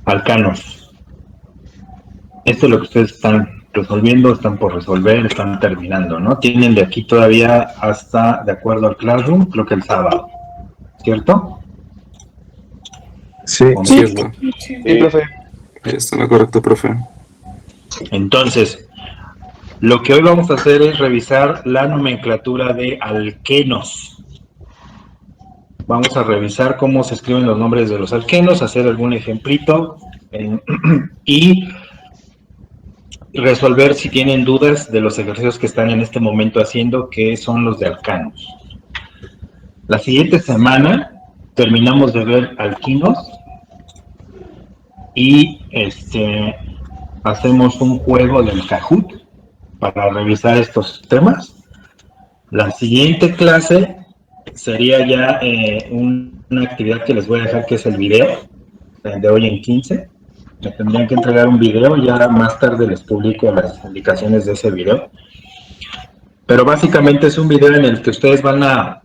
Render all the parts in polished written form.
alcanos. Esto es lo que ustedes están resolviendo, están por resolver, están terminando, ¿no? Tienen de aquí todavía hasta, de acuerdo al Classroom, creo que el sábado, ¿cierto? Sí, Sí, es lo, profe. está lo correcto, profe. Entonces, lo que hoy vamos a hacer es revisar la nomenclatura de alquenos. Vamos a revisar cómo se escriben los nombres de los alquenos, hacer algún ejemplito y resolver si tienen dudas de los ejercicios que están en este momento haciendo, que son los de alcanos. La siguiente semana terminamos de ver alquinos y hacemos un juego del Kahoot para revisar estos temas. La siguiente clase sería ya una actividad que les voy a dejar, que es el video de hoy en 15. Me tendrían que entregar un video, ya más tarde les publico las indicaciones de ese video. Pero básicamente es un video en el que ustedes van a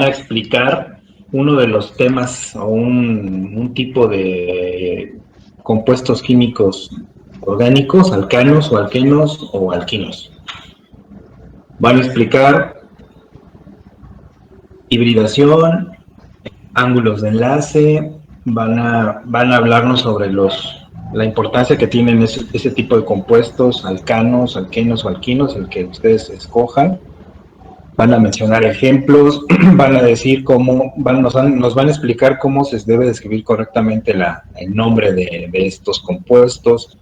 explicar uno de los temas o un tipo de compuestos químicos orgánicos, alcanos o alquenos o alquinos. Van a explicar hibridación, ángulos de enlace, van a hablarnos sobre la importancia que tienen ese tipo de compuestos, alcanos, alquenos o alquinos, el que ustedes escojan. Van a mencionar ejemplos, van a decir nos van a explicar cómo se debe describir correctamente el nombre de estos compuestos,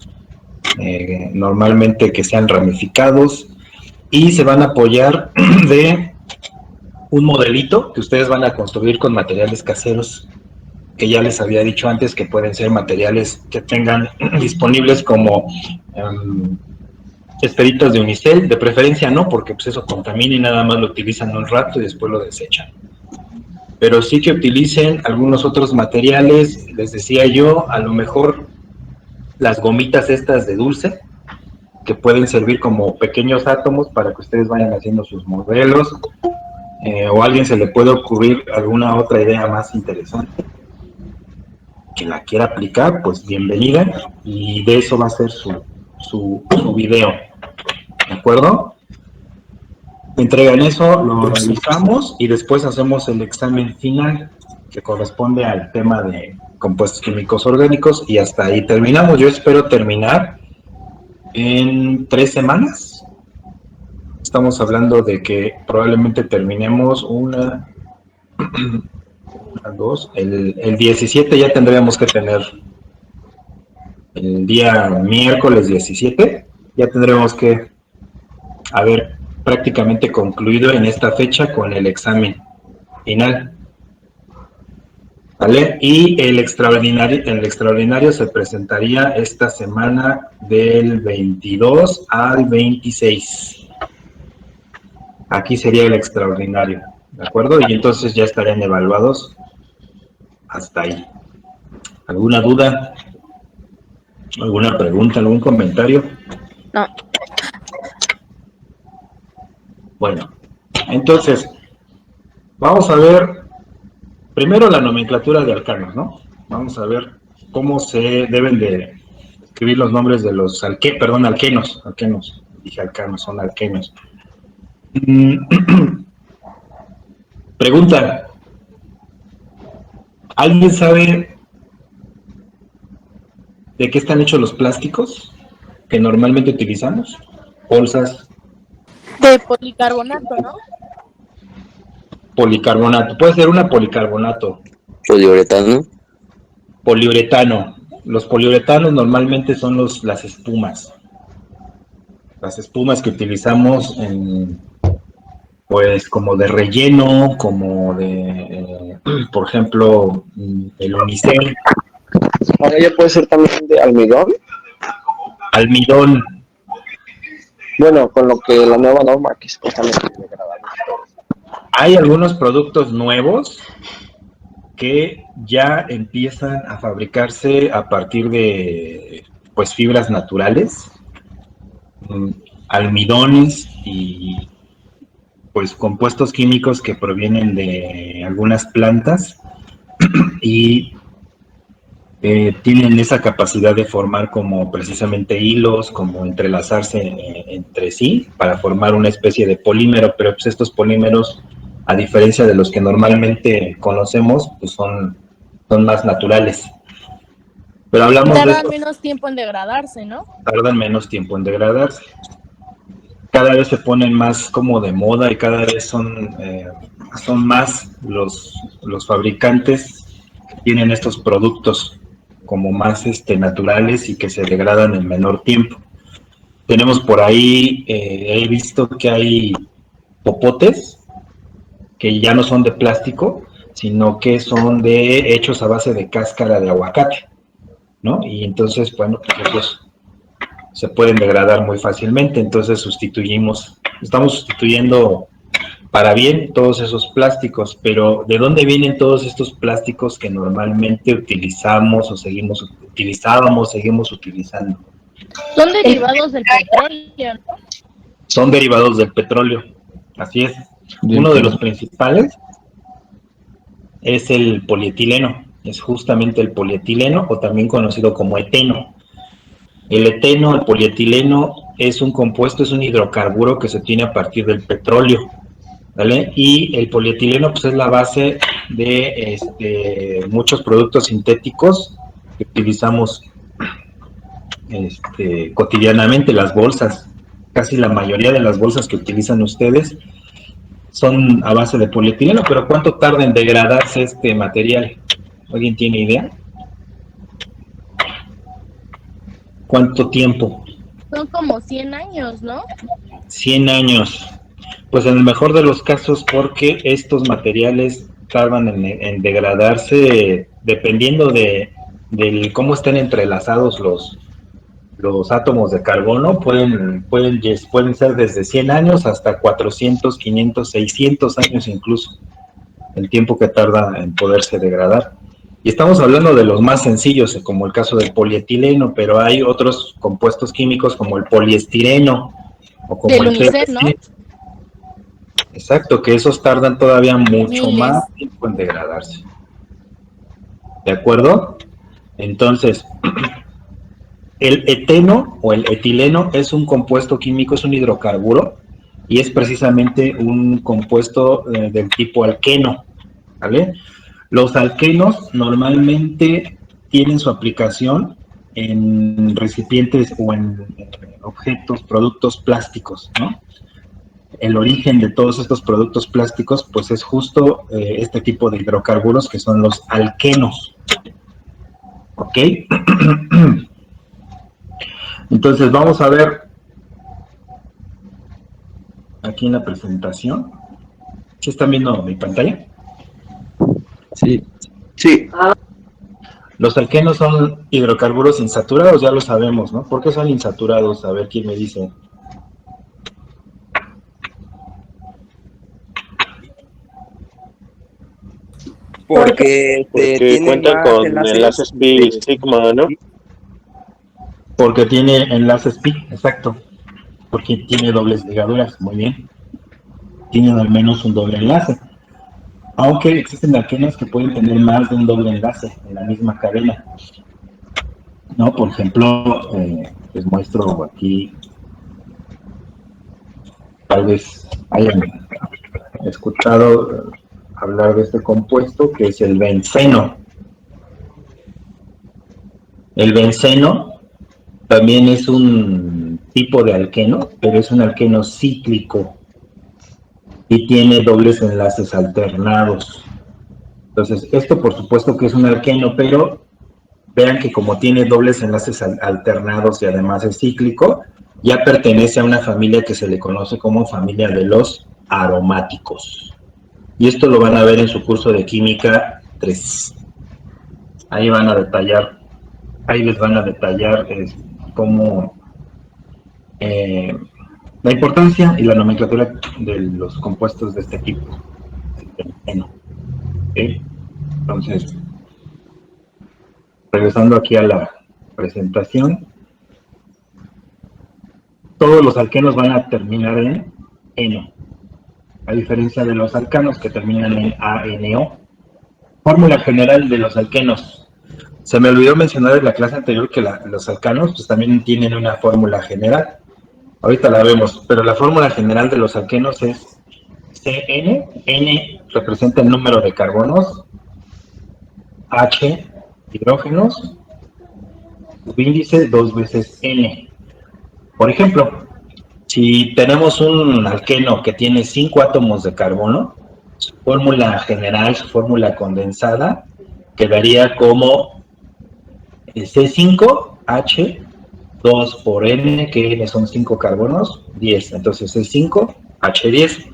normalmente que sean ramificados, y se van a apoyar de un modelito que ustedes van a construir con materiales caseros, que ya les había dicho antes que pueden ser materiales que tengan disponibles como esferitas de unicel, de preferencia no, porque pues eso contamina y nada más lo utilizan un rato y después lo desechan. Pero sí que utilicen algunos otros materiales, les decía yo, a lo mejor las gomitas estas de dulce, que pueden servir como pequeños átomos para que ustedes vayan haciendo sus modelos, o a alguien se le puede ocurrir alguna otra idea más interesante que la quiera aplicar, pues bienvenida, y de eso va a ser su video, ¿de acuerdo? Entregan eso, lo revisamos y después hacemos el examen final que corresponde al tema de compuestos químicos orgánicos, y hasta ahí terminamos. Yo espero terminar en 3 semanas. Estamos hablando de que probablemente terminemos el 17 ya tendríamos que tener, el día miércoles 17, ya tendremos que haber prácticamente concluido en esta fecha con el examen final. ¿Vale? Y el extraordinario se presentaría esta semana del 22 al 26. Aquí sería el extraordinario, ¿de acuerdo? Y entonces ya estarían evaluados hasta ahí. ¿Alguna duda? ¿Alguna pregunta? ¿Algún comentario? No. Bueno, entonces, vamos a ver primero la nomenclatura de alcanos, ¿no? Vamos a ver cómo se deben de escribir los nombres de los alquenos. Dije alcanos, son alquenos. Pregunta. ¿Alguien sabe de qué están hechos los plásticos que normalmente utilizamos? Bolsas. De policarbonato, ¿no? Policarbonato. Puede ser una policarbonato. Poliuretano. Poliuretano. Los poliuretanos normalmente son las espumas. Las espumas que utilizamos pues como de relleno, como de, por ejemplo, el unicel. Ahora ya puede ser también de almidón. Almidón. Bueno, con lo que la nueva norma que supuestamente es degradable. Hay algunos productos nuevos que ya empiezan a fabricarse a partir de pues fibras naturales, almidones y pues compuestos químicos que provienen de algunas plantas y tienen esa capacidad de formar como precisamente hilos, como entrelazarse entre sí para formar una especie de polímero, pero pues estos polímeros, a diferencia de los que normalmente conocemos, pues son más naturales. Pero hablamos de Tardan esto, menos tiempo en degradarse, ¿no? tardan menos tiempo en degradarse. Cada vez se ponen más como de moda y cada vez son más los fabricantes que tienen estos productos como más naturales y que se degradan en menor tiempo. Tenemos por ahí, he visto que hay popotes que ya no son de plástico, sino que son hechos a base de cáscara de aguacate, ¿no? Y entonces, bueno, pues ellos se pueden degradar muy fácilmente, entonces estamos sustituyendo para bien todos esos plásticos, pero ¿de dónde vienen todos estos plásticos que normalmente seguimos utilizando? Son derivados del petróleo, ¿no? Son derivados del petróleo, así es. Del Uno de los carbón. principales es el polietileno, es justamente el polietileno o también conocido como eteno. El eteno, el polietileno, es un compuesto, es un hidrocarburo que se tiene a partir del petróleo, ¿vale? Y el polietileno pues, es la base de muchos productos sintéticos que utilizamos cotidianamente, las bolsas. Casi la mayoría de las bolsas que utilizan ustedes son a base de polietileno, pero ¿cuánto tarda en degradarse este material? ¿Alguien tiene idea? ¿Cuánto tiempo? Son como 100 años, ¿no? 100 años. Pues en el mejor de los casos, porque estos materiales tardan en degradarse dependiendo de cómo estén entrelazados los átomos de carbono, pueden ser desde 100 años hasta 400, 500, 600 años incluso, el tiempo que tarda en poderse degradar. Y estamos hablando de los más sencillos, como el caso del polietileno, pero hay otros compuestos químicos como el poliestireno o como Del el UNICEF, ¿no? PVC. Exacto, que esos tardan todavía mucho más Miles. tiempo en degradarse. ¿De acuerdo? Entonces, el eteno o el etileno es un compuesto químico, es un hidrocarburo y es precisamente un compuesto del tipo alqueno, ¿vale? Los alquenos normalmente tienen su aplicación en recipientes o en objetos, productos plásticos, ¿no? El origen de todos estos productos plásticos, pues es justo este tipo de hidrocarburos que son los alquenos, ¿ok? Entonces vamos a ver aquí en la presentación. ¿Sí están viendo mi pantalla? Sí. Sí. Los alquenos son hidrocarburos insaturados, ya lo sabemos, ¿no? ¿Por qué son insaturados? A ver quién me dice. Porque tienen cuentan más con enlaces pi sigma, ¿no? Porque tiene enlaces pi, exacto. Porque tiene dobles ligaduras, muy bien. Tienen al menos un doble enlace. Aunque existen alquenos que pueden tener más de un doble enlace en la misma cadena. ¿No? Por ejemplo, les muestro aquí, tal vez hayan escuchado hablar de este compuesto que es el benceno. El benceno también es un tipo de alqueno, pero es un alqueno cíclico y tiene dobles enlaces alternados. Entonces, esto por supuesto que es un alqueno, pero vean que como tiene dobles enlaces alternados y además es cíclico, ya pertenece a una familia que se le conoce como familia de los aromáticos. Y esto lo van a ver en su curso de química 3. Ahí van a detallar, ahí les van a detallar cómo la importancia y la nomenclatura de los compuestos de este tipo. ¿Okay? Entonces, regresando aquí a la presentación, todos los alquenos van a terminar en eno. a diferencia de los alcanos que terminan en ANO. Fórmula general de los alquenos. Se me olvidó mencionar en la clase anterior que los alcanos pues, también tienen una fórmula general. Ahorita la vemos, pero la fórmula general de los alquenos es CN. N representa el número de carbonos, H hidrógenos, subíndice 2 veces N. Por ejemplo, si tenemos un alqueno que tiene 5 átomos de carbono, su fórmula general, su fórmula condensada, quedaría como C5H 2 por N, que N son 5 carbonos, 10. Entonces C5 H10.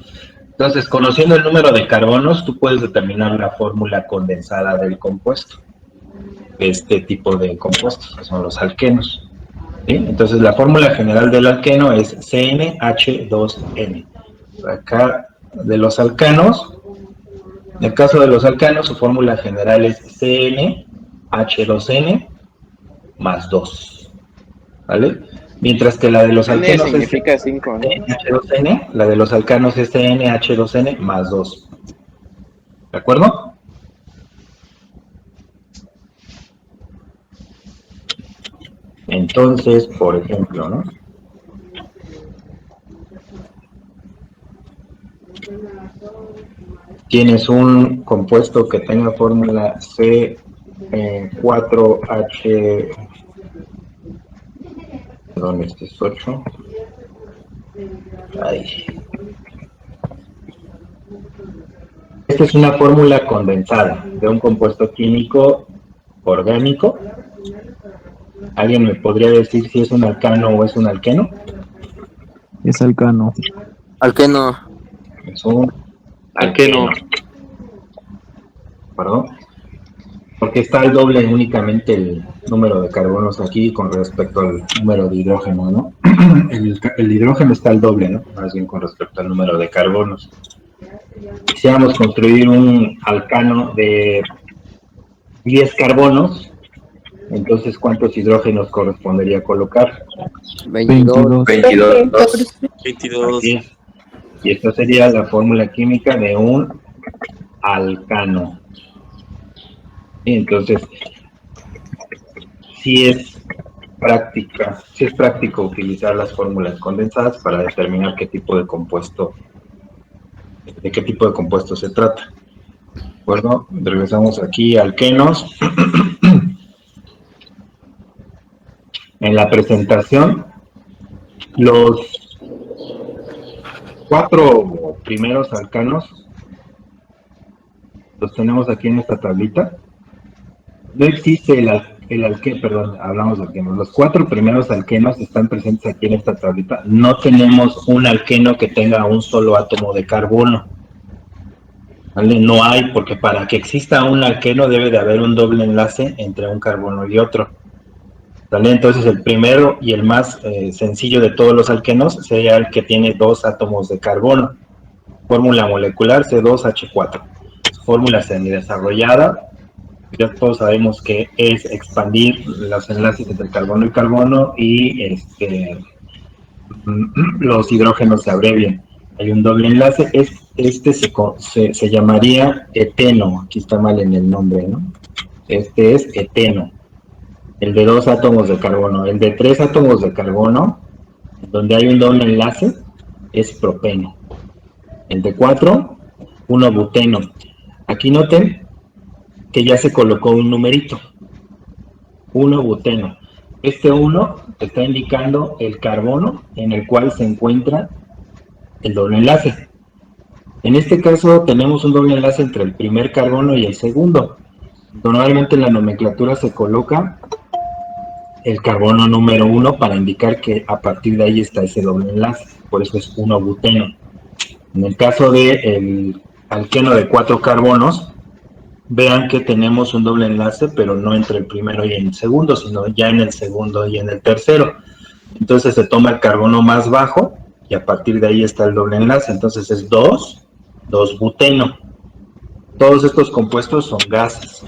Entonces, conociendo el número de carbonos, tú puedes determinar la fórmula condensada del compuesto. Este tipo de compuestos, que son los alquenos. ¿Sí? Entonces, la fórmula general del alqueno es CnH2n. Acá, de los alcanos, en el caso de los alcanos, su fórmula general es CnH2n más 2. ¿Vale? Mientras que la de los alquenos significa 5, ¿no? CnH2n, la de los alcanos es CnH2n más 2. ¿De acuerdo? Entonces, por ejemplo, ¿no? Tienes un compuesto que tenga fórmula C4H, perdón, este es 8. Ahí. Esta es una fórmula condensada de un compuesto químico orgánico. ¿Alguien me podría decir si es un alcano o es un alqueno? Es alcano. Alqueno. Es un alqueno. Perdón. Porque está al doble únicamente el número de carbonos aquí con respecto al número de hidrógeno, ¿no? El hidrógeno está al doble, ¿no? Más bien con respecto al número de carbonos. Quisiéramos construir un alcano de 10 carbonos. Entonces, ¿cuántos hidrógenos correspondería colocar? 22. 22. Y esta sería la fórmula química de un alcano. Y entonces, sí es práctico utilizar las fórmulas condensadas para determinar qué tipo de compuesto, de qué tipo de compuesto se trata. Bueno, regresamos aquí a alquenos. En la presentación, los 4 primeros alcanos los tenemos aquí en esta tablita. No existe el alqueno, perdón, hablamos de alquenos. Los 4 primeros alquenos están presentes aquí en esta tablita. No tenemos un alqueno que tenga un solo átomo de carbono. ¿Vale? No hay, porque para que exista un alqueno debe de haber un doble enlace entre un carbono y otro. ¿Vale? Entonces el primero y el más sencillo de todos los alquenos sería el que tiene 2 átomos de carbono. Fórmula molecular C2H4. Fórmula semidesarrollada. Ya todos sabemos que es expandir los enlaces entre carbono y carbono y los hidrógenos se abrevian. Hay un doble enlace. Este se llamaría eteno. Aquí está mal en el nombre, ¿no? Este es eteno. El de 2 átomos de carbono. El de 3 átomos de carbono, donde hay un doble enlace, es propeno. El de 4, 1-buteno. Aquí noten que ya se colocó un numerito. 1-buteno. Este 1 está indicando el carbono en el cual se encuentra el doble enlace. En este caso tenemos un doble enlace entre el primer carbono y el segundo. Normalmente en la nomenclatura se coloca el carbono número 1 para indicar que a partir de ahí está ese doble enlace, por eso es 1-buteno. En el caso del alqueno de 4 carbonos, vean que tenemos un doble enlace, pero no entre el primero y el segundo, sino ya en el segundo y en el tercero. Entonces se toma el carbono más bajo y a partir de ahí está el doble enlace, entonces es 2-buteno. Todos estos compuestos son gases.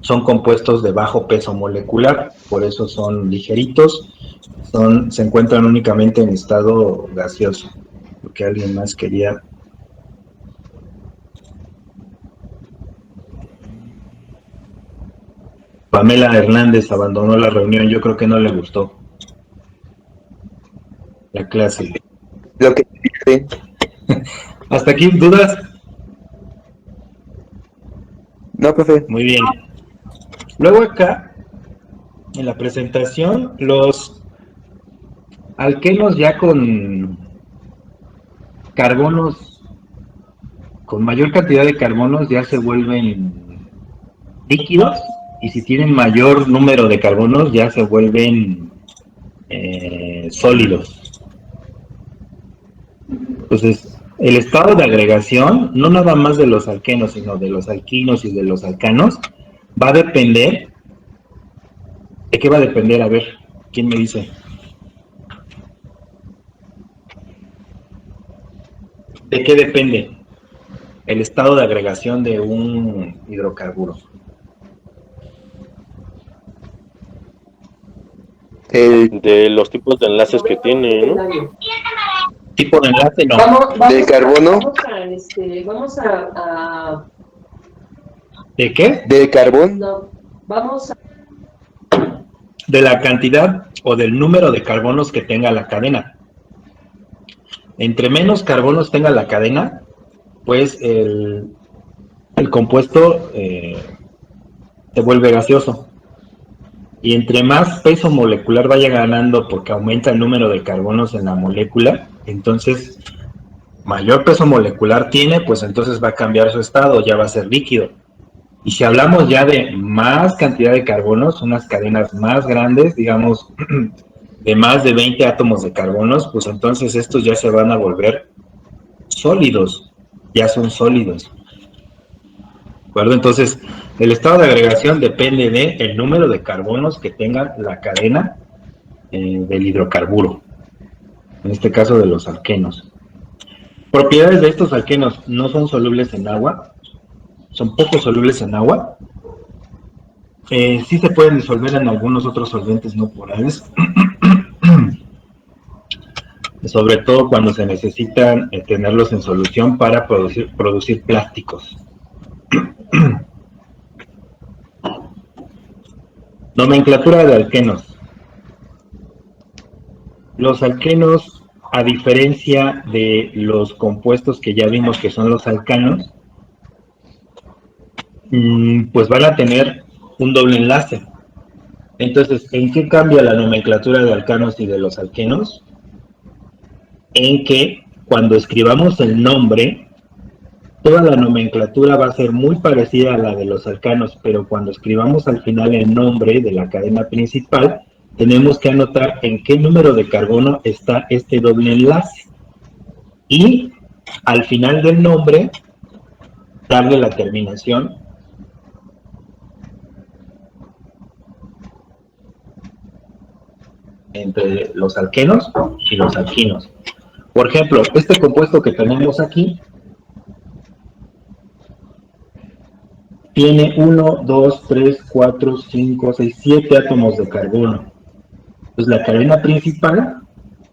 Son compuestos de bajo peso molecular, por eso son ligeritos, se encuentran únicamente en estado gaseoso. Porque alguien más quería Pamela Hernández abandonó la reunión, yo creo que no le gustó la clase. Lo que sí. ¿Hasta aquí dudas? No, profe. Muy bien. Luego acá, en la presentación, los alquenos ya con carbonos, con mayor cantidad de carbonos ya se vuelven líquidos, y si tienen mayor número de carbonos ya se vuelven sólidos. Entonces, el estado de agregación, no nada más de los alquenos, sino de los alquinos y de los alcanos, va a depender. ¿De qué va a depender? A ver, ¿quién me dice? ¿De qué depende el estado de agregación de un hidrocarburo? De los tipos de enlaces que tiene, ¿no? Tipo de enlace, no. ¿Del carbono? Vamos a ¿De qué? ¿Del carbón? no, vamos a De la cantidad o del número de carbonos que tenga la cadena. Entre menos carbonos tenga la cadena, pues el compuesto se vuelve gaseoso. Y entre más peso molecular vaya ganando porque aumenta el número de carbonos en la molécula, entonces mayor peso molecular tiene, pues entonces va a cambiar su estado, ya va a ser líquido. Y si hablamos ya de más cantidad de carbonos, unas cadenas más grandes, digamos, de más de 20 átomos de carbonos, pues entonces estos ya se van a volver sólidos, ya son sólidos. ¿De acuerdo? Entonces, el estado de agregación depende del número de carbonos que tenga la cadena del hidrocarburo, en este caso de los alquenos. Propiedades de estos alquenos: no son solubles en agua, son poco solubles en agua, sí se pueden disolver en algunos otros solventes no polares, sobre todo cuando se necesitan tenerlos en solución para producir plásticos. Nomenclatura de alquenos. Los alquenos, a diferencia de los compuestos que ya vimos que son los alcanos, pues van a tener un doble enlace. Entonces, ¿en qué cambia la nomenclatura de alcanos y de los alquenos? En que cuando escribamos el nombre, toda la nomenclatura va a ser muy parecida a la de los alcanos, pero cuando escribamos al final el nombre de la cadena principal, tenemos que anotar en qué número de carbono está este doble enlace. Y al final del nombre, darle la terminación entre los alquenos y los alquinos. Por ejemplo, este compuesto que tenemos aquí tiene 1, 2, 3, 4, 5, 6, 7 átomos de carbono. Entonces la cadena principal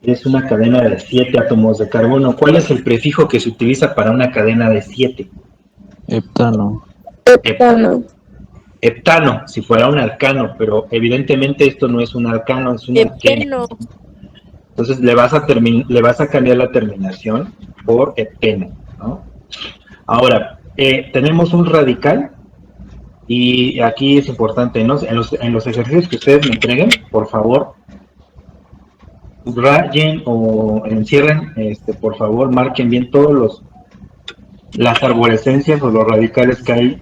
es una cadena de 7 átomos de carbono. ¿Cuál es el prefijo que se utiliza para una cadena de 7? Heptano. Heptano, si fuera un alcano, pero evidentemente esto no es un alcano, es un alqueno. Entonces le vas a cambiar la terminación por hepteno, ¿no? Ahora, tenemos un radical, y aquí es importante, ¿no? En los ejercicios que ustedes me entreguen, por favor, rayen o encierren, por favor, marquen bien todos las arborescencias o los radicales que hay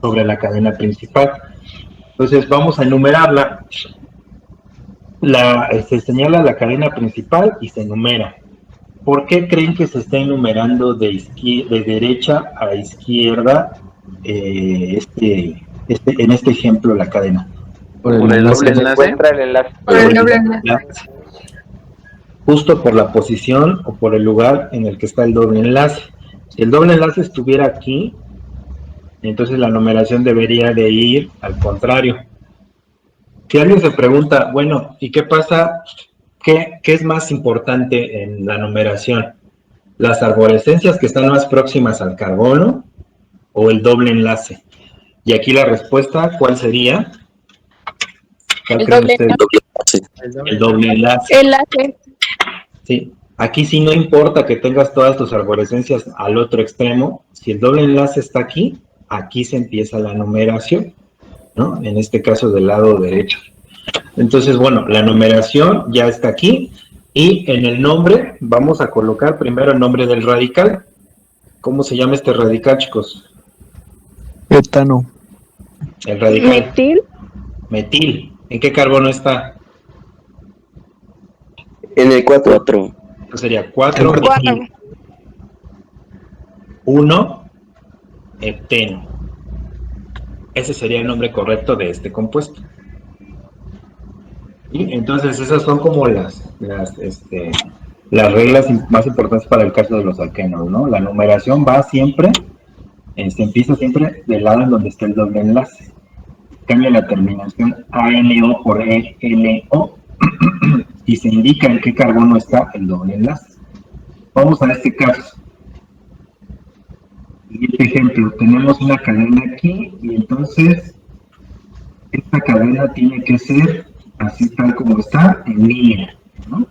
sobre la cadena principal. Entonces vamos a enumerarla. Se señala la cadena principal y se enumera. ¿Por qué creen que se está enumerando de derecha a izquierda en este ejemplo la cadena? Por el doble enlace. Encuentra el enlace. Por el doble enlace. Justo por la posición o por el lugar en el que está el doble enlace. Si el doble enlace estuviera aquí, entonces la numeración debería de ir al contrario. Si alguien se pregunta, bueno, ¿y qué pasa? ¿Qué es más importante en la numeración? ¿Las arborescencias que están más próximas al carbono o el doble enlace? Y aquí la respuesta, ¿cuál sería? ¿Cuál El creen doble ustedes? El doble enlace. enlace. Sí. Aquí sí no importa que tengas todas tus arborescencias al otro extremo. Si el doble enlace está aquí, aquí se empieza la numeración, ¿no? En este caso del lado derecho. Entonces, bueno, la numeración ya está aquí. Y en el nombre vamos a colocar primero el nombre del radical. ¿Cómo se llama este radical, chicos? Heptano. El radical. Metil. Metil. ¿En qué carbono está? En el 4. Esto sería 4 metil. 1 hepteno. Ese sería el nombre correcto de este compuesto. Y entonces esas son como las reglas más importantes para el caso de los alquenos, ¿no? La numeración va siempre, empieza siempre del lado en donde está el doble enlace. Cambia la terminación ANO por ELO y se indica en qué carbono está el doble enlace. Vamos a este caso. Siguiente ejemplo, tenemos una cadena aquí y entonces esta cadena tiene que ser así tal como está, en línea, ¿no?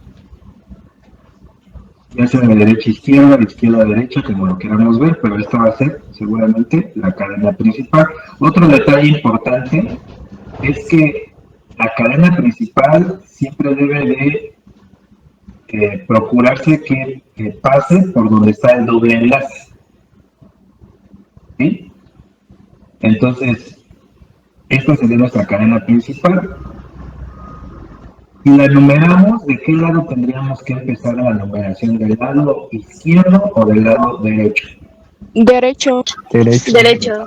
Ya sea de derecha a izquierda, de izquierda a derecha, como lo queramos ver, pero esta va a ser seguramente la cadena principal. Otro detalle importante es que la cadena principal siempre debe de procurarse que pase por donde está el doble enlace, ¿sí? Entonces, esta sería nuestra cadena principal. Si la numeramos, ¿de qué lado tendríamos que empezar la numeración? ¿Del lado izquierdo o del lado derecho? Derecho. Derecho.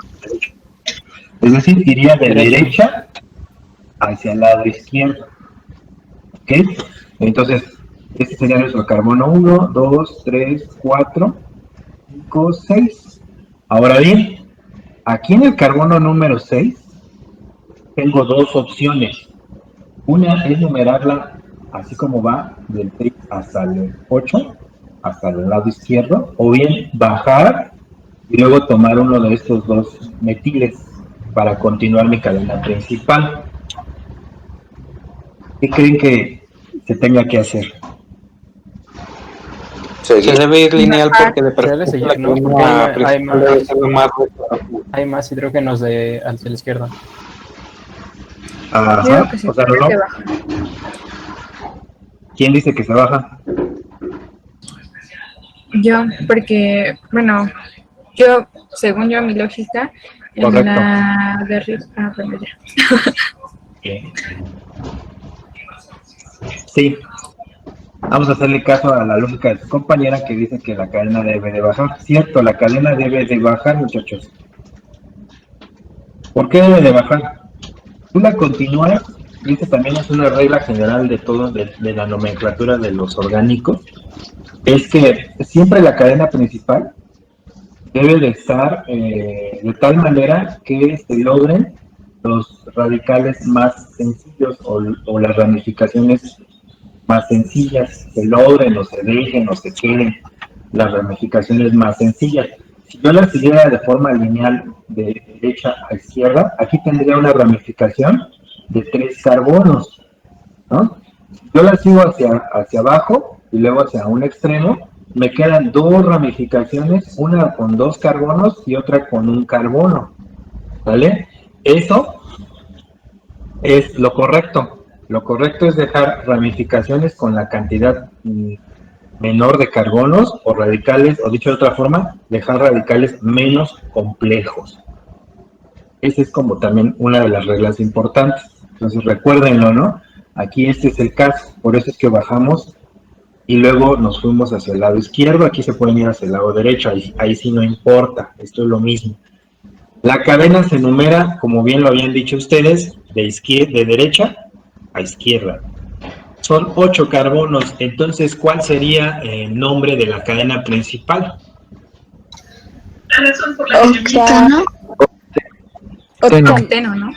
Es decir, iría de derecha hacia el lado izquierdo. ¿Ok? Entonces, este sería nuestro carbono 1, 2, 3, 4, 5, 6. Ahora bien, aquí en el carbono número 6, tengo dos opciones. Una es numerarla así como va, del 6 hasta el 8, hasta el lado izquierdo, o bien bajar y luego tomar uno de estos dos metiles para continuar mi cadena principal. ¿Qué creen que se tenga que hacer? Se debe ir lineal porque de Se debe seguir, ¿no? Porque hay más hidrógenos hacia la izquierda. Ajá, o sea, no. ¿Quién dice que se baja? Yo, porque, bueno, yo, según yo, mi lógica, en Correcto. la de arriba, bueno, ya. Sí. Vamos a hacerle caso a la lógica de su compañera que dice que la cadena debe de bajar. Cierto, la cadena debe de bajar, muchachos. ¿Por qué debe de bajar? Tú la continúas, y esta también es una regla general de todo, de la nomenclatura de los orgánicos, es que siempre la cadena principal debe de estar de tal manera que se logren los radicales más sencillos o las ramificaciones más sencillas, se logren o se dejen o se queden las ramificaciones más sencillas. Si yo la siguiera de forma lineal de derecha a izquierda, aquí tendría una ramificación de 3 carbonos, ¿no? Si yo la sigo hacia abajo y luego hacia un extremo, me quedan 2 ramificaciones, una con 2 carbonos y otra con 1 carbono, ¿vale? Eso es lo correcto. Lo correcto es dejar ramificaciones con la cantidad menor de carbonos o radicales, o dicho de otra forma, dejar radicales menos complejos. Esa es como también una de las reglas importantes. Entonces recuérdenlo, ¿no? Aquí este es el caso, por eso es que bajamos y luego nos fuimos hacia el lado izquierdo, aquí se pueden ir hacia el lado derecho, ahí sí no importa, esto es lo mismo. La cadena se numera, como bien lo habían dicho ustedes, de derecha a izquierda. Son 8 carbonos, entonces, ¿cuál sería el nombre de la cadena principal? Octano. Octeno, ¿no?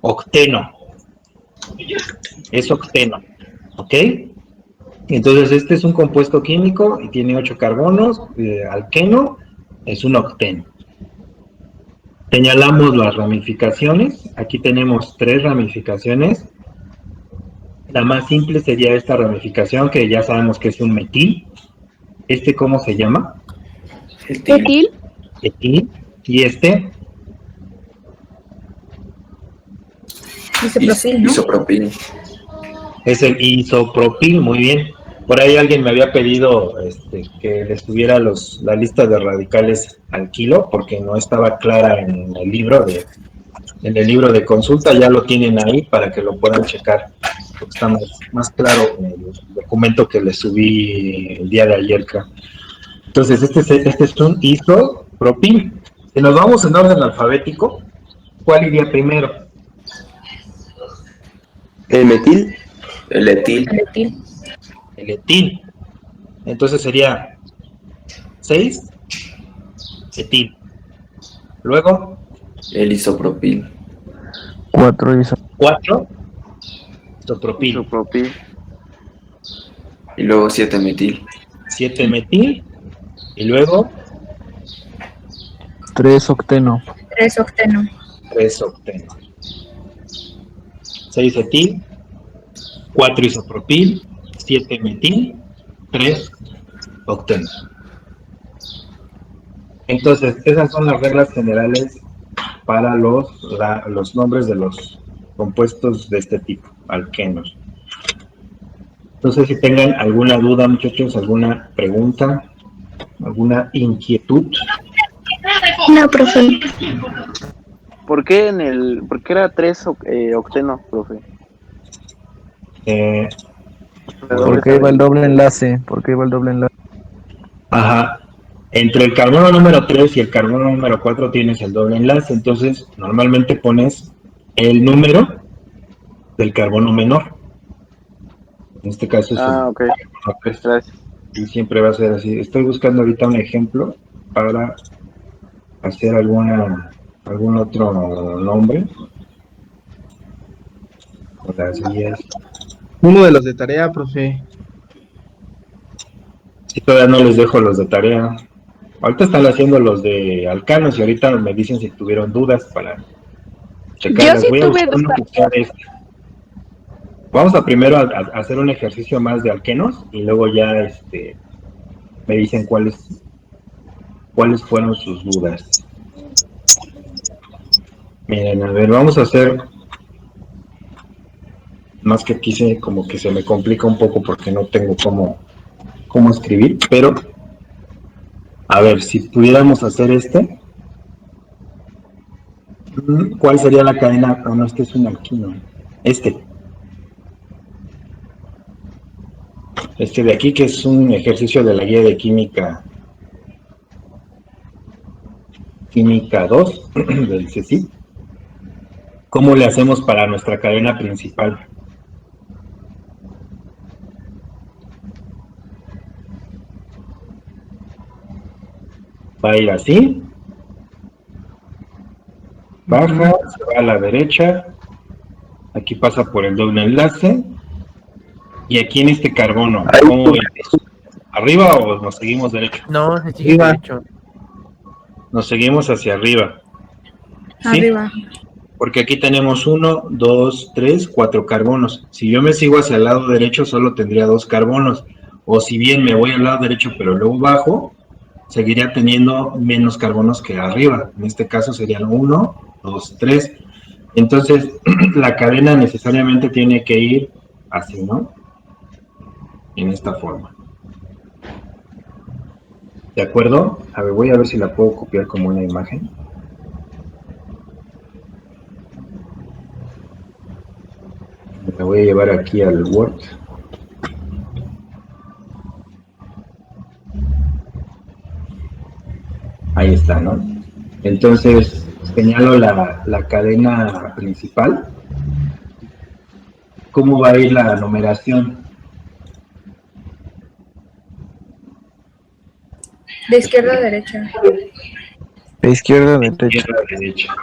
Octeno. Es octeno, ¿ok? Entonces, este es un compuesto químico y tiene 8 carbonos, alqueno, es un octeno. Señalamos las ramificaciones. Aquí tenemos 3 ramificaciones. La más simple sería esta ramificación, que ya sabemos que es un metil. ¿Cómo se llama? Etil. Etil. Y Isopropil, ¿no? Isopropil. es el isopropil, muy bien. Por ahí alguien me había pedido que les tuviera la lista de radicales al kilo, porque no estaba clara en el libro de consulta. Ya lo tienen ahí para que lo puedan checar, porque está más claro en el documento que les subí el día de ayer, creo. Entonces, este es un isopropil. Si nos vamos en orden alfabético, ¿cuál iría primero? El metil. El etil. El etil. El etil. Entonces sería 6 etil. Luego El isopropil. 4 4 isopropil. Isopropil. Y luego 7 metil. 7 metil. Y luego 3 octeno. 3 octeno. 3 octeno. 6 etil. 4 isopropil. 7 metil. 3 octeno. Entonces, esas son las reglas generales para los nombres de los compuestos de este tipo, alquenos. Entonces, si tengan alguna duda, muchachos, alguna pregunta, alguna inquietud. No, profe. ¿Por qué era 3 octeno, profe? ¿Por qué iba el doble enlace? Ajá. Entre el carbono número 3 y el carbono número 4 tienes el doble enlace, entonces normalmente pones el número del carbono menor. En este caso es ok. Gracias. y siempre va a ser así. Estoy buscando ahorita un ejemplo para hacer algún otro nombre. Las guías. Uno de los de tarea, profe. Si todavía no les dejo los de tarea. Ahorita están haciendo los de alcanos y ahorita me dicen si tuvieron dudas para checarlas. Yo sí Voy a tuve buscar uno que sea de este. Vamos a primero a hacer un ejercicio más de alquenos y luego ya me dicen cuáles fueron sus dudas. Miren, a ver, vamos a hacer más que aquí como que se me complica un poco porque no tengo cómo escribir, pero a ver, si pudiéramos hacer ¿cuál sería la cadena? No, este es un alquino. Este de aquí, que es un ejercicio de la guía de química 2 del CSIC. ¿Cómo le hacemos para nuestra cadena principal? Va a ir así, baja, se va a la derecha, aquí pasa por el doble enlace, y aquí en este carbono, ¿cómo ven? ¿Arriba o nos seguimos derecho? No, se sigue derecho. Nos seguimos hacia arriba. ¿Sí? Arriba. Porque aquí tenemos 1, 2, 3, 4 carbonos. Si yo me sigo hacia el lado derecho, solo tendría 2 carbonos. O si bien me voy al lado derecho, pero luego bajo, seguiría teniendo menos carbonos que arriba. En este caso serían 1, 2, 3. Entonces, la cadena necesariamente tiene que ir así, ¿no? En esta forma. ¿De acuerdo? A ver, voy a ver si la puedo copiar como una imagen. La voy a llevar aquí al Word. Ahí está, ¿no? Entonces, señalo la cadena principal. ¿Cómo va a ir la numeración? De izquierda a derecha. De izquierda a derecha. Izquierda a derecha.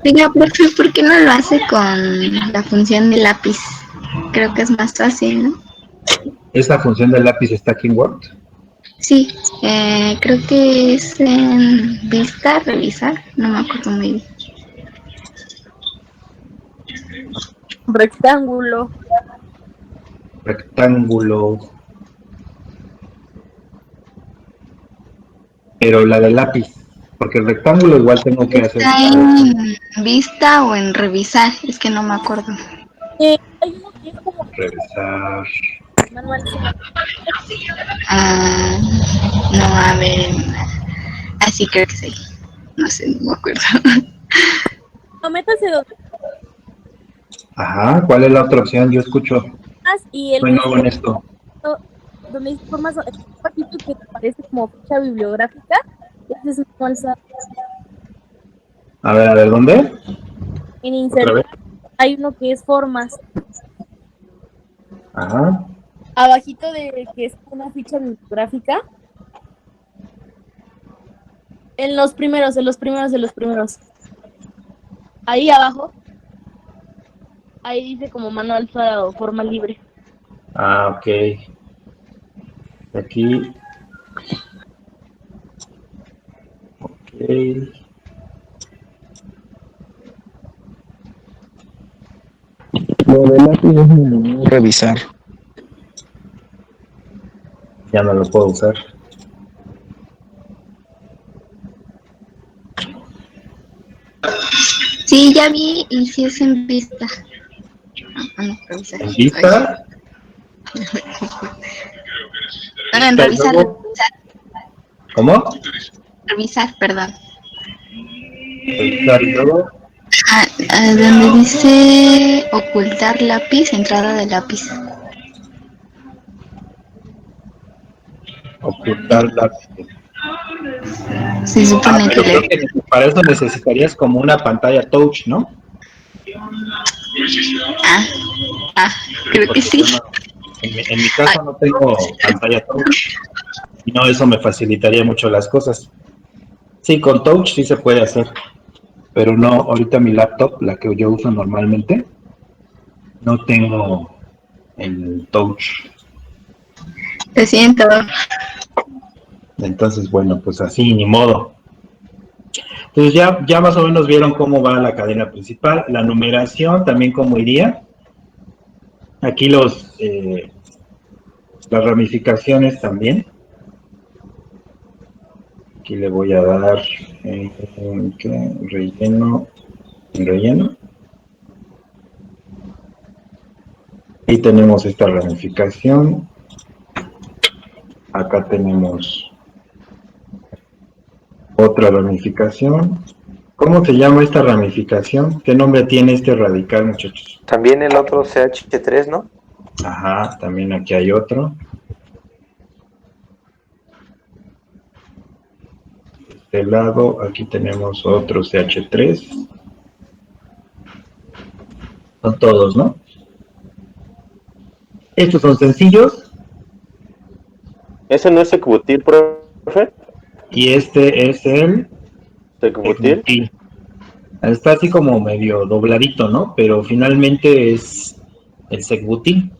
Oiga, profe, ¿por qué no lo hace con la función de lápiz? Creo que es más fácil, ¿no? ¿Esa función del lápiz está aquí en Word? Sí, creo que es en vista, revisar, no me acuerdo muy bien. Rectángulo. Rectángulo. Pero la del lápiz, porque el rectángulo igual tengo que hacer. ¿Está en vista o en revisar? Es que no me acuerdo. Hay uno que es como Revisar. manual. No, a ver. Así creo que sí. No sé, no me acuerdo. No, métase donde Ajá, ¿cuál es la otra opción? Yo escucho. más y el Soy nuevo en esto. donde dice formas, el patito que parece como ficha bibliográfica, ese es manual SAT. A ver, ¿dónde? En ¿Otra insertar vez? hay uno que es formas. Ajá. Abajito de que es una ficha bibliográfica. En los primeros. Ahí abajo. Ahí dice como manual SAT o forma libre. Ah, ok. Aquí. Ok. Lo del lápiz es muy revisar. Ya no lo puedo usar. Sí, ya vi y sí es en vista. No, revisar. ¿En vista? No, en revisar, revisar. ¿Cómo? Revisar, perdón. Revisar y luego. Donde dice ocultar lápiz, entrada de lápiz. Ocultar lápiz. Se supone pero que creo que para eso necesitarías como una pantalla touch, ¿no? Creo que sí. En mi caso no tengo pantalla touch. Y no, eso me facilitaría mucho las cosas. Sí, con touch sí se puede hacer. Pero no, ahorita mi laptop, la que yo uso normalmente, no tengo el touch. Lo siento. Entonces, bueno, pues así, ni modo. Entonces ya más o menos vieron cómo va la cadena principal. La numeración también cómo iría. Aquí las ramificaciones también. Aquí le voy a dar relleno. Y tenemos esta ramificación. Acá tenemos otra ramificación. ¿Cómo se llama esta ramificación? ¿Qué nombre tiene este radical, muchachos? También el otro CH3, ¿no? Ajá, también aquí hay otro. De este lado, aquí tenemos otro CH3. Son todos, ¿no? Estos son sencillos. ¿Ese no es secbutil, profe? Y este es el secbutil. Está así como medio dobladito, ¿no? Pero finalmente es el secbutil.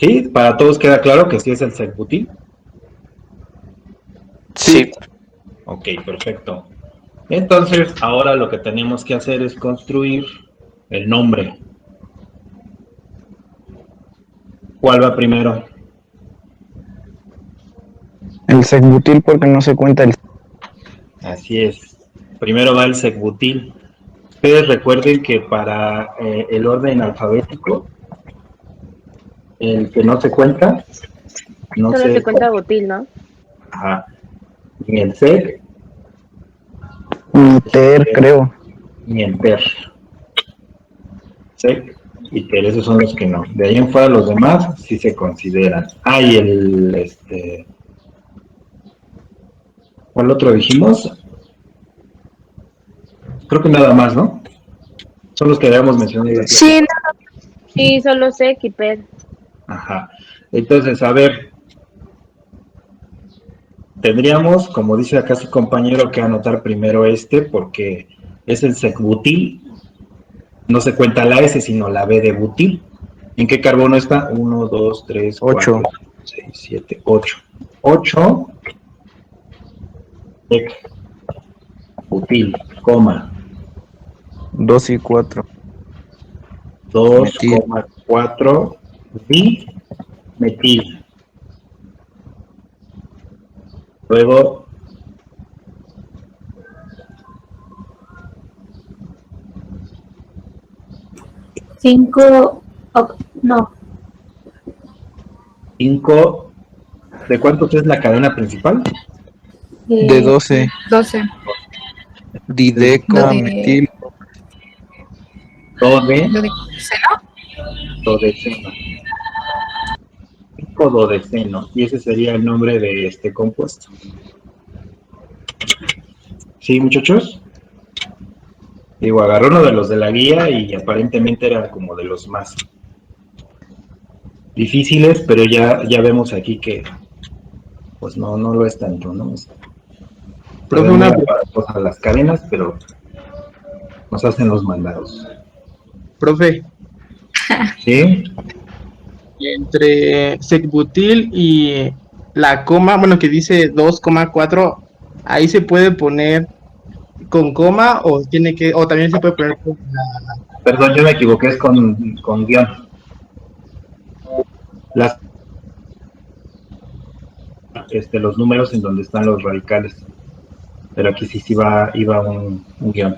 ¿Sí? ¿Para todos queda claro que sí es el secbutil? Sí. Ok, perfecto. Entonces, ahora lo que tenemos que hacer es construir el nombre. ¿Cuál va primero? El secbutil porque no se cuenta el... Así es. Primero va el secbutil. Ustedes recuerden que para el orden alfabético, el que no se cuenta, no Solo se cuenta butil, ¿no? Ajá. Ni el sec, Ni ter, creo. ni el ter. Sec y ter, esos son los que no. De ahí en fuera los demás sí se consideran. Ah, y el ¿cuál otro dijimos? Creo que nada más, ¿no? Son los que habíamos mencionado. Sí, no. Sí, solo sé y per. Ajá. Entonces, a ver, tendríamos, como dice acá su compañero, que anotar primero porque es el secbutil. No se cuenta la S, sino la B de butil. ¿En qué carbono está? 1, 2, 3, 4, 8. 6, 7, 8. 8 butil, coma, 2 y 4. 2,4 dimetil. Luego, No. 5. ¿De cuántos es la cadena principal? De 12. 12. Dideco, metil. Dodeceno. Dodeceno. 5 dodeceno. Y ese sería el nombre de este compuesto. ¿Sí, muchachos? Digo, agarró uno de los de la guía y aparentemente era como de los más difíciles, pero ya vemos aquí que pues no lo es tanto, ¿no? Profe, una a las cadenas, pero nos hacen los mandados. Profe, ¿Sí? entre secbutil y la coma, bueno, que dice 2,4, ahí se puede poner con coma o tiene que, o también se puede poner con la... Perdón, yo me equivoqué, es con guión. Los números en donde están los radicales. Pero aquí sí iba un guión.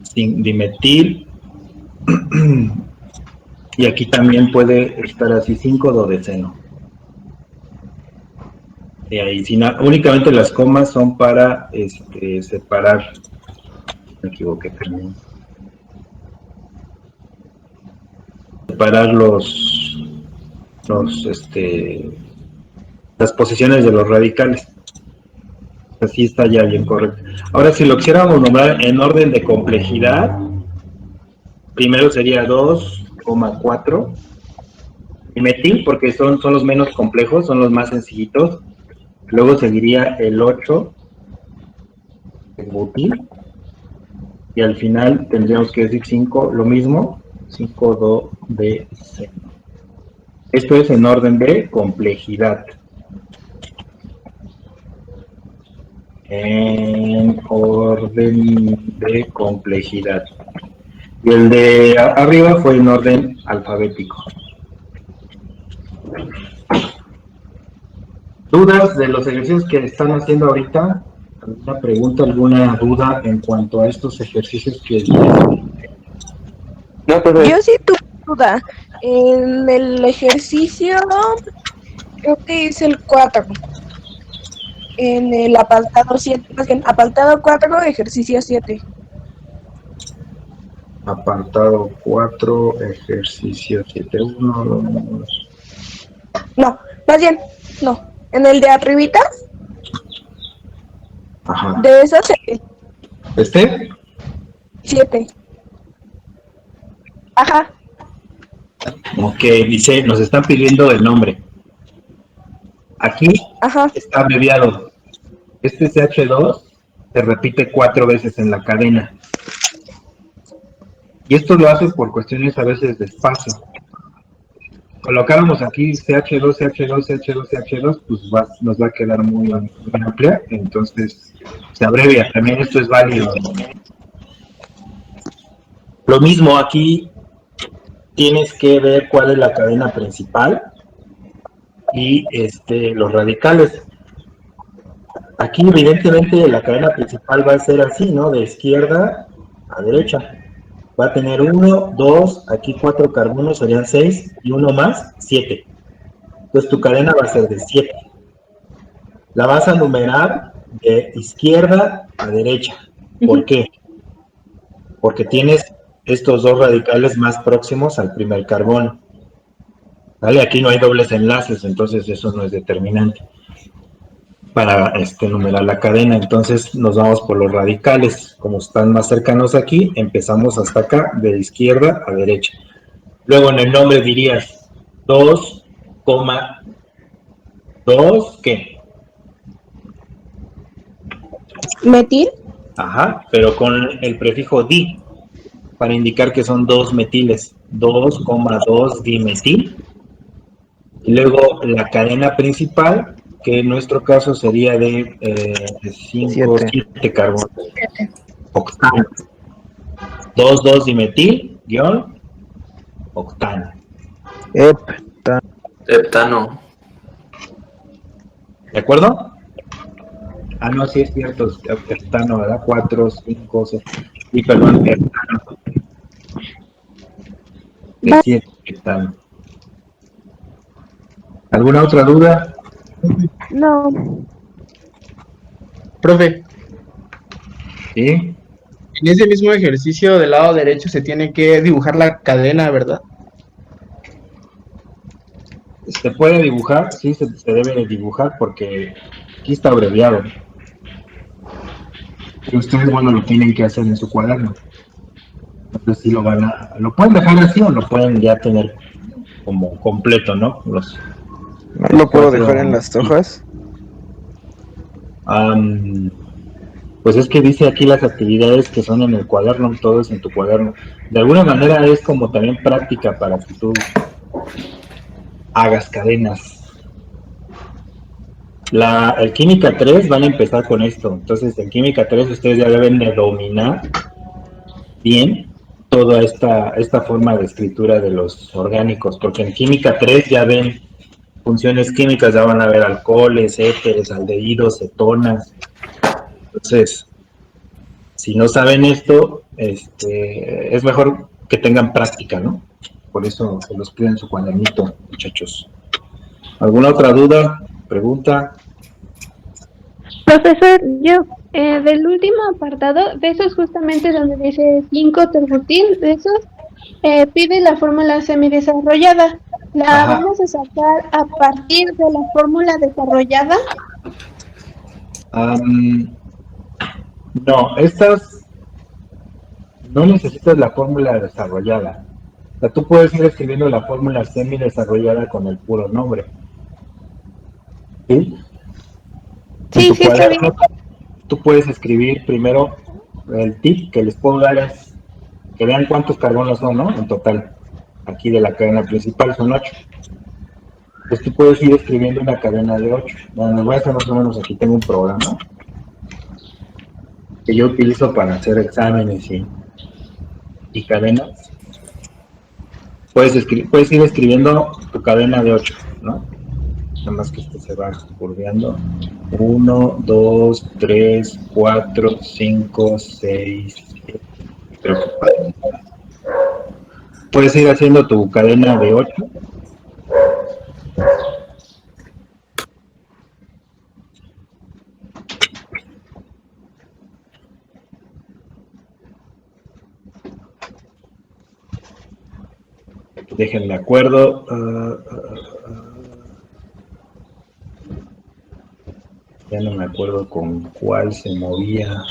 Sin dimetil. Y aquí también puede estar así 5 dodeceno. Y ahí, únicamente las comas son para separar. Me equivoqué también. Separar las posiciones de los radicales. Así está ya bien correcto. Ahora, si lo quisiéramos nombrar en orden de complejidad, primero sería 2,4 dimetil, porque son los menos complejos, son los más sencillitos. Luego seguiría el 8 butil. Y al final tendríamos que decir 5, lo mismo, 5 dodeceno. Esto es en orden de complejidad. En orden de complejidad. Y el de arriba fue en orden alfabético. ¿Dudas de los ejercicios que están haciendo ahorita? ¿Alguna pregunta, alguna duda en cuanto a estos ejercicios que... No, profe. Yo sí tuve duda. En el ejercicio, creo que es el 4. En el apartado 7, apartado 4, ejercicio 7. Apartado 4, ejercicio 7.1. No, más bien, no. En el de arribita, Ajá. de esas, 7. Ajá. Ok, dice, nos están pidiendo el nombre. Aquí está abreviado. Este CH2 se repite 4 veces en la cadena. Y esto lo hace por cuestiones a veces de espacio. Colocáramos aquí CH2, CH2, CH2, CH2, pues nos va a quedar muy amplia, entonces se abrevia. También esto es válido. Lo mismo aquí, tienes que ver cuál es la cadena principal y los radicales. Aquí evidentemente la cadena principal va a ser así, ¿no? De izquierda a derecha. Va a tener 1, 2, aquí 4 carbonos, serían 6, y 1 más, 7. Entonces tu cadena va a ser de 7. La vas a numerar de izquierda a derecha. ¿Por qué? Porque tienes estos dos radicales más próximos al primer carbono. ¿Vale? Aquí no hay dobles enlaces, entonces eso no es determinante para numerar la cadena. Entonces nos vamos por los radicales. Como están más cercanos aquí, empezamos hasta acá, de izquierda a derecha. Luego en el nombre dirías 2,2, ¿qué? ¿Metil? Ajá, pero con el prefijo di. para indicar que son 2 metiles, 2,2 dimetil. Y luego la cadena principal, que en nuestro caso sería de 5, 7 carbonos. Octano. 2,2 dimetil, guión, octano. Heptano. ¿De acuerdo? Ah, no, sí es cierto, heptano, ¿verdad? 4, 5, 6. Y perdón, heptano. De 7 heptano. ¿Alguna otra duda? No. Profe, Sí. en ese mismo ejercicio del lado derecho se tiene que dibujar la cadena, ¿verdad? ¿Se puede dibujar? Sí, se debe de dibujar porque aquí está abreviado. Y ustedes, bueno, lo tienen que hacer en su cuaderno. Entonces sí lo pueden dejar así o lo pueden ya tener como completo, ¿no? ¿No lo puedo dejar en las hojas? Pues es que dice aquí las actividades que son en el cuaderno, todo es en tu cuaderno. De alguna manera es como también práctica para que tú hagas cadenas. El Química 3 van a empezar con esto. Entonces, en Química 3 ustedes ya deben de dominar bien toda esta forma de escritura de los orgánicos, porque en Química 3 ya ven funciones químicas, ya van a ver alcoholes, éteres, aldehídos, cetonas. Entonces, si no saben esto, es mejor que tengan práctica, ¿no? Por eso se los pido en su cuadernito, muchachos. ¿Alguna otra duda? ¿Pregunta? Profesor, yo del último apartado, de esos justamente donde dice 5-terbutil, de esos, pide la fórmula semidesarrollada. ¿La Ajá. vamos a sacar a partir de la fórmula desarrollada? No, estas no necesitas la fórmula desarrollada. O sea, tú puedes ir escribiendo la fórmula semi-desarrollada con el puro nombre. ¿Sí? Sí, En tu sí, está bien. cuaderno, tú puedes escribir primero, el tip que les puedo dar es que vean cuántos carbonos son, ¿no? En total. Aquí de la cadena principal son 8. Pues tú puedes ir escribiendo una cadena de 8. Bueno, les voy a hacer más o menos, aquí tengo un programa que yo utilizo para hacer exámenes y cadenas. Puedes ir escribiendo tu cadena de 8, ¿no? Nada más que esto se va curveando. 1, 2, 3, 4, 5, 6, 7. Creo que puedes ir haciendo tu cadena de 8. Déjenme acuerdo. Ya no me acuerdo con cuál se movía.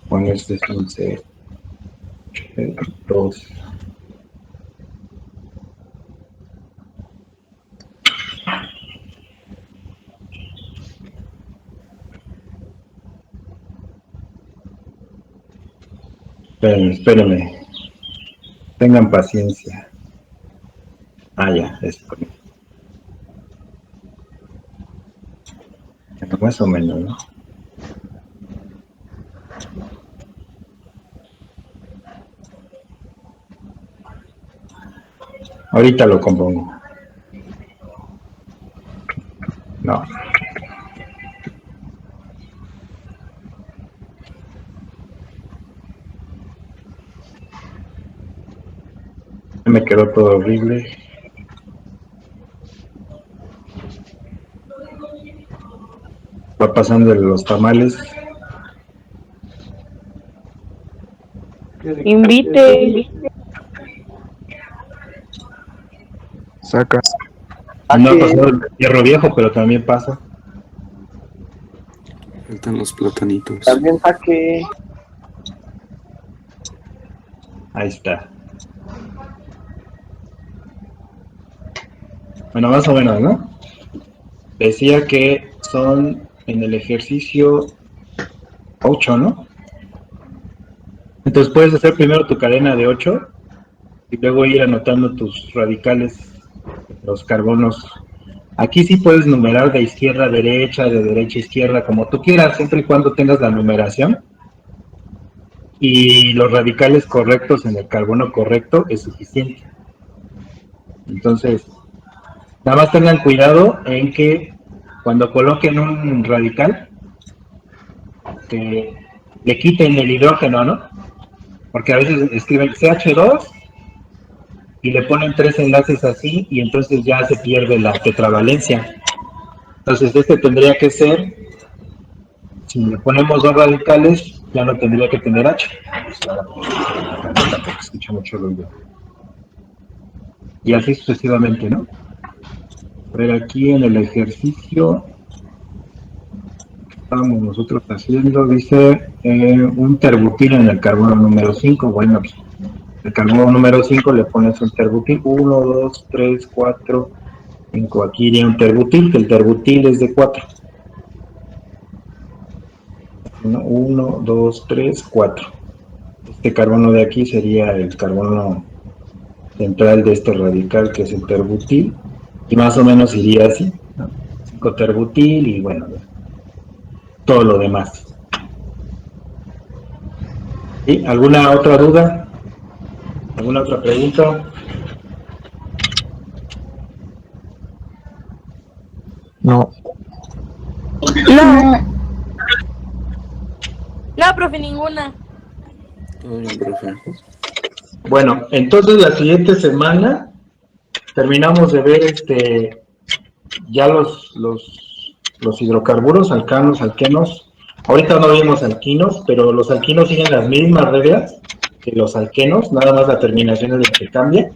Bueno, este es 11, 2. Espérenme. Tengan paciencia. Ya, esto. Más o menos, ¿no? Ahorita lo compongo. No. Me quedó todo horrible. Va pasando los tamales. Invite. Saca. No ha pasado el hierro viejo, pero también pasa. Faltan los platanitos. También saque. Ahí está. Bueno, más o menos, ¿no? Decía que son en el ejercicio 8, ¿no? Entonces puedes hacer primero tu cadena de 8 y luego ir anotando tus radicales, los carbonos. Aquí sí puedes numerar de izquierda a derecha, de derecha a izquierda, como tú quieras, siempre y cuando tengas la numeración. Y los radicales correctos en el carbono correcto es suficiente. Entonces, nada más tengan cuidado en que cuando coloquen un radical, que le quiten el hidrógeno, ¿no? Porque a veces escriben CH2 y le ponen 3 enlaces así y entonces ya se pierde la tetravalencia. Entonces este tendría que ser, si le ponemos 2 radicales, ya no tendría que tener H. Porque escucha mucho ruido. Y así sucesivamente, ¿no? A ver, aquí en el ejercicio que estamos nosotros haciendo, dice un terbutil en el carbono número 5. Bueno, pues, el carbono número 5 le pones un terbutil, 1, 2, 3, 4, 5. Aquí iría un terbutil, que el terbutil es de 4. 1, 2, 3, 4. Este carbono de aquí sería el carbono central de este radical, que es el terbutil, y más o menos iría así, ¿no? 5 terbutil y bueno, todo lo demás. ¿Sí? ¿Alguna otra duda? ¿Alguna otra pregunta? No. No, profe, ninguna. Todo bien, profe. Bueno, entonces la siguiente semana terminamos de ver ya los hidrocarburos, alcanos, alquenos. Ahorita no vimos alquinos, pero los alquinos siguen las mismas reglas que los alquenos, nada más la terminación es la que cambia.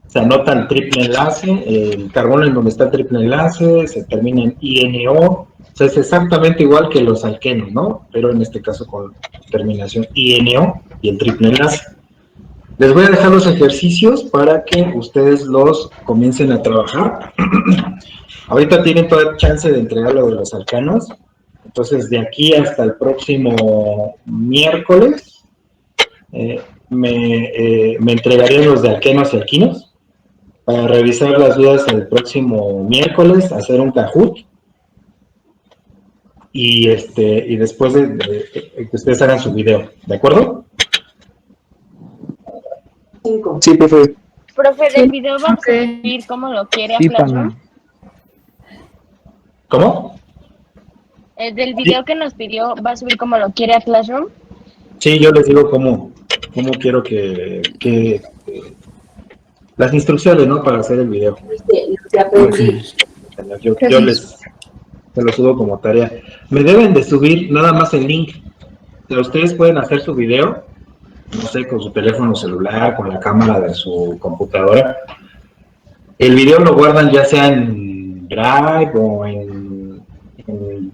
Se anota el triple enlace, el carbono en donde está el triple enlace, se termina en INO, o sea, es exactamente igual que los alquenos, ¿no? Pero en este caso con terminación INO y el triple enlace. Les voy a dejar los ejercicios para que ustedes los comiencen a trabajar. Ahorita tienen toda chance de entregar lo de los alcanos. Entonces, de aquí hasta el próximo miércoles, me entregarían los de alquenos y alquinos para revisar las dudas el próximo miércoles, hacer un Kahoot. Y después de que ustedes hagan su video, ¿de acuerdo? Sí, profe. Profe, ¿del video va a subir como lo quiere a Classroom? ¿Cómo? ¿Del video que nos pidió va a subir como lo quiere a Classroom? Sí, yo les digo cómo quiero que las instrucciones, ¿no? Para hacer el video. Okay. Yo se lo subo como tarea. Me deben de subir nada más el link. Pero ustedes pueden hacer su video, no sé, con su teléfono celular, con la cámara de su computadora. El video lo guardan ya sea en Drive o en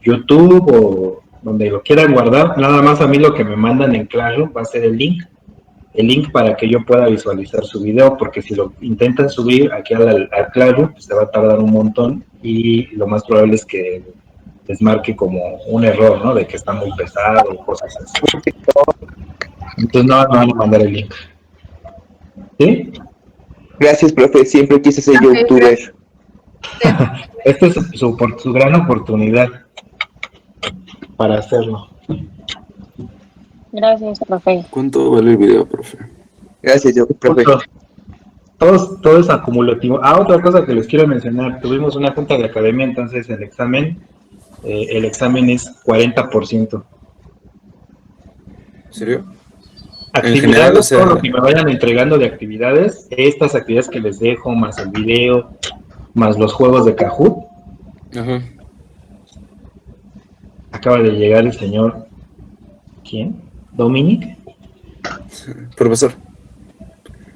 YouTube o donde lo quieran guardar. Nada más a mí lo que me mandan en Classroom va a ser el link para que yo pueda visualizar su video, porque si lo intentan subir aquí al Classroom, pues se va a tardar un montón y lo más probable es que les marque como un error, ¿no? De que está muy pesado o cosas así. Entonces no van a mandar el link. ¿Sí? Gracias, profe. Siempre quise ser youtuber. Esta es su gran oportunidad para hacerlo. Gracias, profe. ¿Cuánto vale el video, profe? Gracias, profe. Todo es acumulativo. Otra cosa que les quiero mencionar. Tuvimos una junta de academia, entonces el examen es 40%. ¿En serio? Actividades, en general, o sea, todo lo que me vayan entregando de actividades, estas actividades que les dejo, más el video, más los juegos de Kahoot. Ajá. Acaba de llegar el señor, ¿quién? ¿Dominic? Profesor.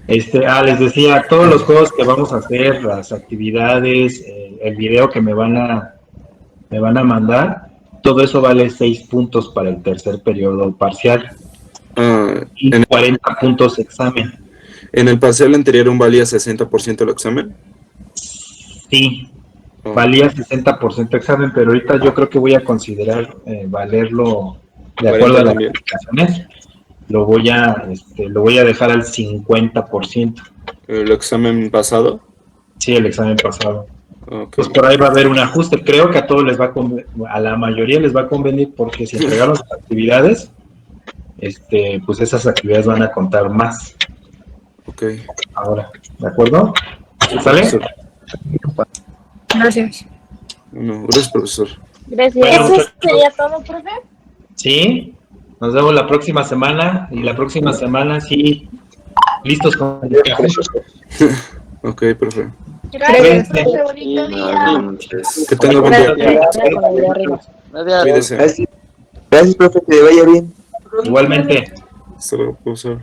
Les decía, todos los juegos que vamos a hacer, las actividades, el video que me van a mandar, todo eso vale 6 puntos para el tercer periodo parcial. Y 40 puntos examen. ¿En el parcial anterior valía 60% el examen? Sí, valía 60% examen, pero ahorita yo creo que voy a considerar valerlo de acuerdo a las calificaciones. Lo voy a dejar al 50%. ¿El examen pasado? Sí, el examen pasado. Okay. Pues por ahí va a haber un ajuste. Creo que a todos les va a convenir, a la mayoría les va a convenir, porque si entregaron sus actividades, pues esas actividades van a contar más. Ok. Ahora, ¿de acuerdo? ¿Sale? Gracias. Bueno, gracias, profesor. Gracias. Bueno, ¿Eso sería todo, profe? Sí, nos vemos la próxima semana, y la próxima semana sí, listos con el café. Ok, profe. Gracias. Cuídense. Bonito día. Que tenga buen día. Gracias. Cuídese. Gracias, profe, que le vaya bien. Igualmente. Hasta luego, profesor.